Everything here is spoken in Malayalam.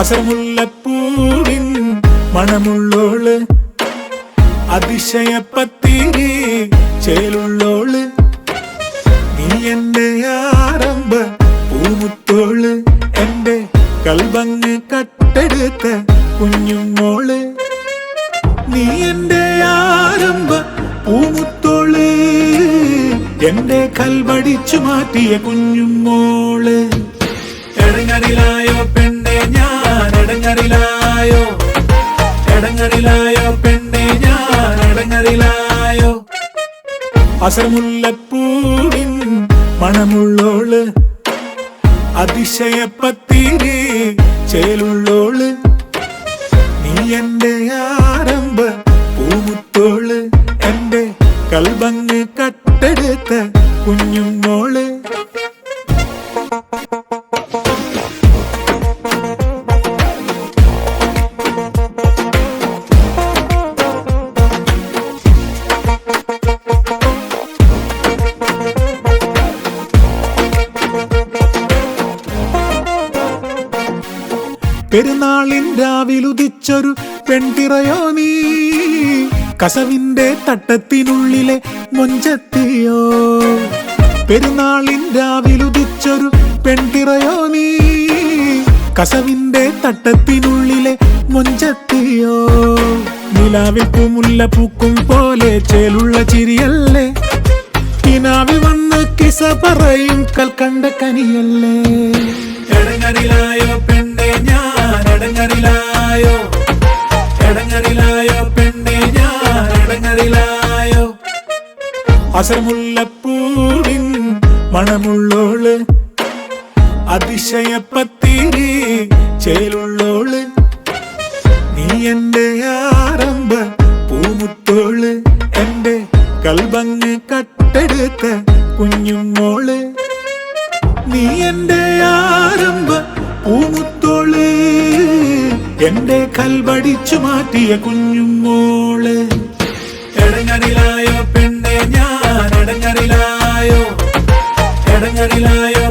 അസമുല്ലപ്പൂവിൻ മണമുള്ളോള്, അതിശയപ്പത്തിരി ചേലുള്ളോള്, നീ എന്റെ ആരംഭ പൂമുത്തോള്, എന്റെ കൽബങ്ങ് കട്ടെടുത്ത കുഞ്ഞുമോള്, നീ എന്റെ ആരംഭ പൂമുത്തോള്, എന്റെ കൽബടിച്ചു മാറ്റിയ കുഞ്ഞുമോള്. എടങ്ങറിലായോ പെണ്ണെ ഞാൻ, എടങ്ങറിലായോ, എടങ്ങറിലായോ പെണ്ണെ ഞാൻ, എടങ്ങറിലായോ. അസമുല്ലപ്പൂവിൻ മണമുള്ളോള്, അതിശയപ്പത്തിരി ചേലുള്ളോള്, നീ എന്റെ ആരംഭ പൂമുത്തോള്, എന്റെ കൽബങ്ങ് കട്ടെടുത്ത കുഞ്ഞുമോള്. പെരുന്നാളിൻ രാവിലുദിച്ചൊരു പെൺതിറയോ നീ, കസവിന്റെ തട്ടത്തിനുള്ളിലെ മൊഞ്ചത്തിയോ. പെരുന്നാളിൻ രാവിലുദിച്ചൊരു പെൺതിറയോ നീ, കസവിന്റെ തട്ടത്തിനുള്ളിലെ മൊഞ്ചത്തിയോ. നിലാവിൽ പൂമുല്ല പൂക്കും പോലെ ചേലുള്ള ചിരിയല്ലേ, കിനാവിൽ വന്ന് കിസ പറയും കൽക്കണ്ട കനിയല്ലേ. എടങ്ങറിലായോ പെണ്ണെ ഞാൻ, എടങ്ങറിലായോ, എടങ്ങറിലായോ പെണ്ണെ ഞാൻ, എടങ്ങറിലായോ. അസമുല്ലപ്പൂവിൻ മണമുള്ളോള്, അതിശയപ്പത്തിരി ചേലുള്ളോള്, നീ എന്റെ ആരംഭ പൂമുത്തോള്, എന്റെ കൽബങ്ങ് കട്ടെടുത്ത കുഞ്ഞുമോള്, നീ എന്റെ ആരംഭ പൂമുത്തോള്, എന്റെ കൽബടിച്ചു മാറ്റിയ കുഞ്ഞുമോള്. എടങ്ങറിലായോ പെണ്ണെ ഞാൻ, എടങ്ങറിലായോ, എടങ്ങറിലായോ.